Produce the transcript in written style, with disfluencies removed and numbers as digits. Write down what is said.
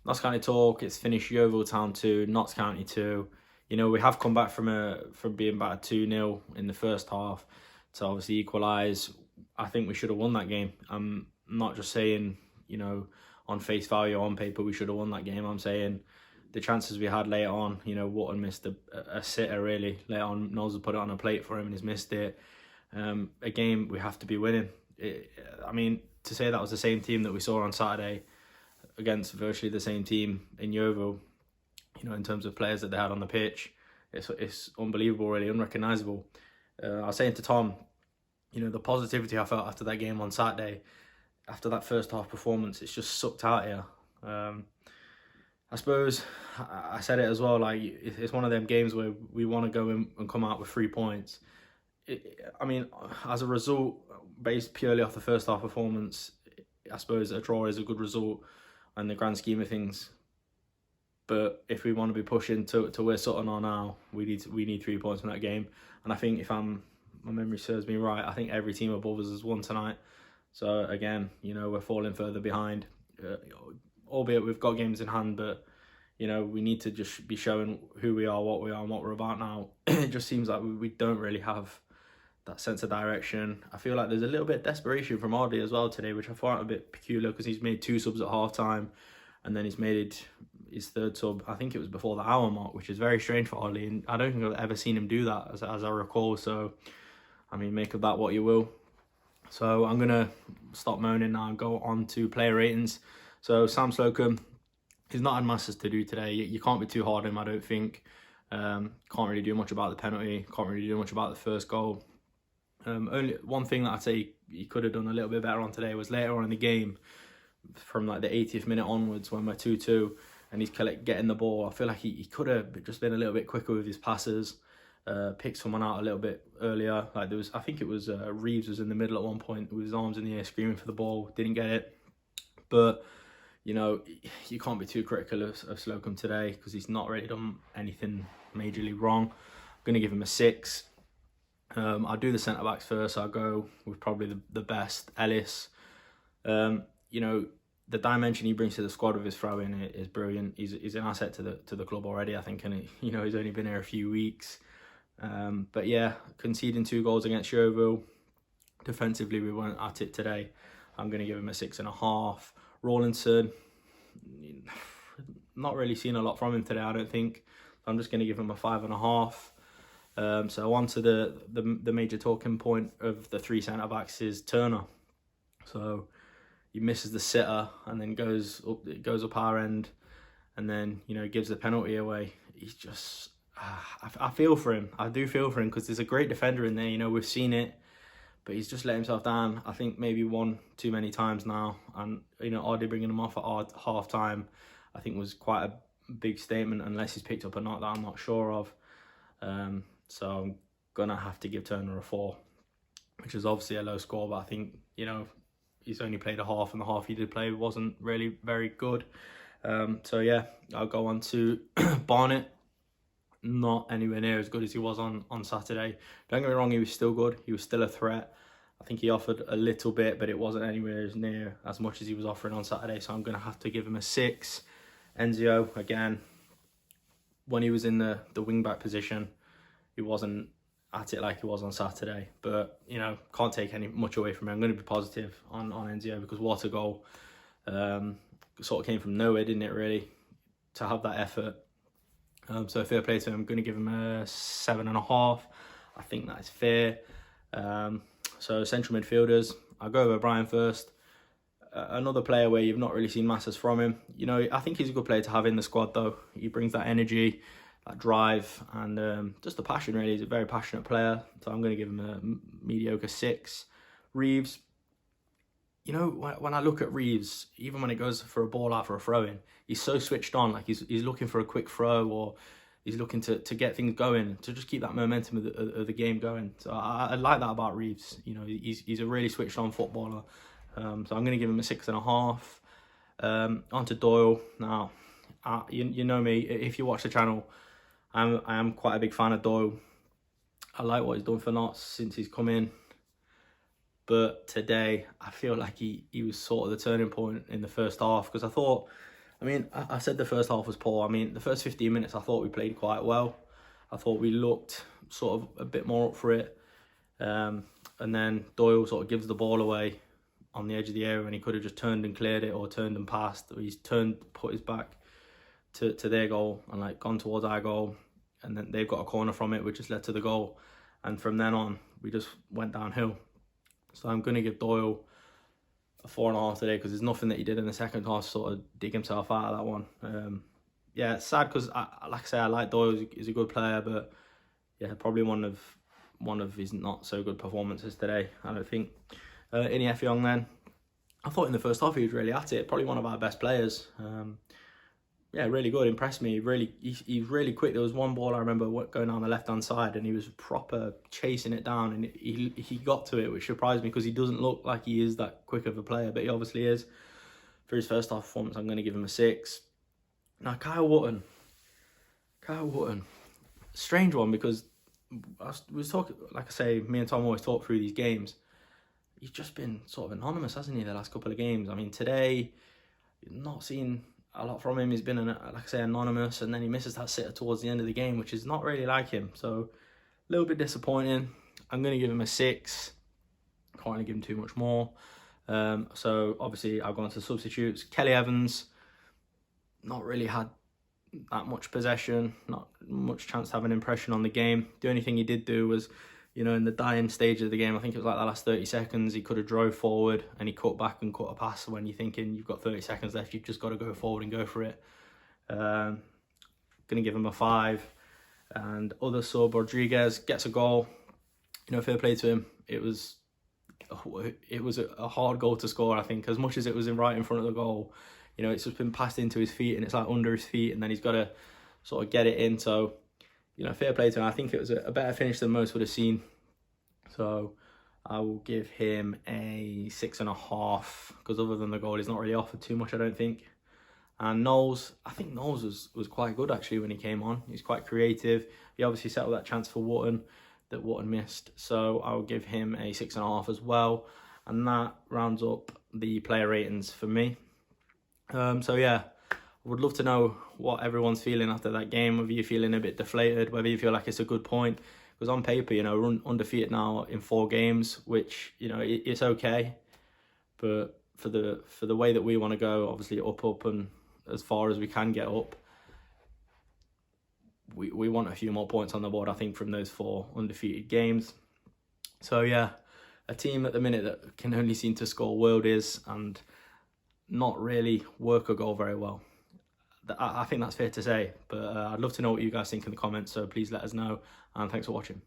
Notts County talk. It's finished Yeovil Town 2, Notts County 2. You know, we have come back from being battered 2-0 in the first half to obviously equalise. I think we should have won that game. I'm not just saying, you know, on face value, on paper, we should have won that game. I'm saying the chances we had later on, you know, Wharton missed a sitter really. Later on, Knowles had put it on a plate for him and he's missed it. A game we have to be winning. I mean, to say that was the same team that we saw on Saturday against virtually the same team in Yeovil, you know, in terms of players that they had on the pitch, it's unbelievable, really unrecognisable. I was saying to Tom, you know, the positivity I felt after that game on Saturday, after that first half performance, it's just sucked out here. I suppose I said it as well, like, it's one of them games where we want to go in and come out with 3 points. I mean, as a result, based purely off the first half performance, I suppose a draw is a good result in the grand scheme of things. But if we want to be pushing to where Sutton are now, we need 3 points from that game. And I think, if my memory serves me right, I think every team above us has won tonight. So again, you know, we're falling further behind, albeit we've got games in hand. But you know, we need to just be showing who we are, and what we're about now. It just seems like we don't really have that sense of direction. I feel like there's a little bit of desperation from Ardley as well today, which I find a bit peculiar, because he's made 2 subs at half time and then he's made his 3rd sub, I think it was before the hour mark, which is very strange for Ardley, and I don't think I've ever seen him do that as I recall. So I mean, make of that what you will. So I'm gonna stop moaning now and go on to player ratings. So Sam Slocum, he's not had masses to do today. You can't be too hard on him, I don't think. Can't really do much about the penalty, can't really do much about the first goal. Only one thing that I'd say he could have done a little bit better on today was later on in the game, from like the 80th minute onwards when we're 2-2 and he's getting the ball. I feel like he could have just been a little bit quicker with his passes, picked someone out a little bit earlier. Like I think it was Reeves was in the middle at one point with his arms in the air screaming for the ball, didn't get it. But you know, you can't be too critical of Slocum today, because he's not really done anything majorly wrong. I'm going to give him a 6. I'll do the centre-backs first. I'll go with probably the best, Ellis. You know, the dimension he brings to the squad with his throw-in is brilliant. He's an asset to the club already, I think, and you know, he's only been here a few weeks. But yeah, conceding 2 goals against Yeovil. Defensively, we weren't at it today. I'm going to give him a 6.5. Rawlinson, not really seen a lot from him today, I don't think. I'm just going to give him a 5.5. So on to the major talking point of the 3 centre-backs is Turner. So he misses the sitter and then goes up our end, and then, you know, gives the penalty away. He's just, I feel for him. I do feel for him, because there's a great defender in there. You know, we've seen it, but he's just let himself down. I think maybe one too many times now. And you know, Ardley bringing him off at half time, I think was quite a big statement, unless he's picked up or not, that I'm not sure of. So I'm gonna have to give Turner a 4, which is obviously a low score, but I think, you know, he's only played a half, and the half he did play wasn't really very good. So yeah, I'll go on to Barnett. Not anywhere near as good as he was on Saturday. Don't get me wrong, he was still good. He was still a threat. I think he offered a little bit, but it wasn't anywhere near as much as he was offering on Saturday. So I'm going to have to give him a 6. Enzio, again, when he was in the wing-back position, he wasn't at it like he was on Saturday. But, you know, can't take much away from him. I'm going to be positive on Enzio, because what a goal. Sort of came from nowhere, didn't it, really, to have that effort. So fair play to him. I'm going to give him a 7.5. I think that is fair. So central midfielders, I'll go over Brian first. Another player where you've not really seen masses from him. You know, I think he's a good player to have in the squad, though. He brings that energy, that drive, and just the passion, really. He's a very passionate player. So I'm going to give him a mediocre 6. Reeves, you know, when I look at Reeves, even when it goes for a ball out for a throw-in, he's so switched on. Like, he's looking for a quick throw, or he's looking to get things going, to just keep that momentum of the game going. So I like that about Reeves. You know, he's a really switched on footballer. So I'm going to give him a 6.5. On to Doyle. Now, you know me, if you watch the channel, I am quite a big fan of Doyle. I like what he's done for Notts since he's come in. But today, I feel like he was sort of the turning point in the first half, because I thought I mean, I said the first half was poor. I mean, the first 15 minutes I thought we played quite well. I thought we looked sort of a bit more up for it. And then Doyle sort of gives the ball away on the edge of the area, and he could have just turned and cleared it, or turned and passed. He's turned, put his back to their goal and like gone towards our goal, and then they've got a corner from it, which has led to the goal. And from then on, we just went downhill. So I'm going to give Doyle a 4.5 today, because there's nothing that he did in the second half to sort of dig himself out of that one. Yeah, it's sad because, like I say, I like Doyle. He's a good player, but yeah, probably one of his not so good performances today, I don't think. Ini Effiong then, I thought in the first half he was really at it. Probably one of our best players. Yeah, really good. Impressed me. He's really quick. There was one ball I remember going down the left-hand side, and he was proper chasing it down, and he got to it, which surprised me because he doesn't look like he is that quick of a player, but he obviously is. For his first half performance, I'm going to give him a 6. Now, Kyle Wootton, strange one, because we was talking, like I say, me and Tom always talk through these games. He's just been sort of anonymous, hasn't he, the last couple of games? I mean, today, not seen a lot from him. He's been, like I say, anonymous, and then he misses that sitter towards the end of the game, which is not really like him. So, a little bit disappointing. I'm going to give him a 6. Can't really give him too much more. So, obviously, I've gone to substitutes. Kelly Evans, not really had that much possession, not much chance to have an impression on the game. The only thing he did do was, you know, in the dying stage of the game, I think it was like the last 30 seconds, he could have drove forward and he cut back and cut a pass when you're thinking you've got 30 seconds left, you've just got to go forward and go for it. Going to give him a 5. And other sub, Rodriguez, gets a goal. You know, fair play to him. It was a hard goal to score, I think. As much as it was right in front of the goal, you know, it's just been passed into his feet, and it's like under his feet, and then he's got to sort of get it in. So, you know, fair play to him. I think it was a better finish than most would have seen. So I will give him a 6.5, because other than the goal, he's not really offered too much, I don't think. And Knowles, I think Knowles was quite good actually when he came on. He's quite creative. He obviously set up that chance for Wootton that Wootton missed. So I will give him a 6.5 as well. And that rounds up the player ratings for me. So yeah, I would love to know what everyone's feeling after that game, whether you're feeling a bit deflated, whether you feel like it's a good point. Because on paper, you know, we're undefeated now in 4 games, which, you know, it's okay. But for the way that we want to go, obviously up and as far as we can get up, we want a few more points on the board, I think, from those 4 undefeated games. So yeah, a team at the minute that can only seem to score worldies and not really work a goal very well. I think that's fair to say, but I'd love to know what you guys think in the comments, so please let us know, and thanks for watching.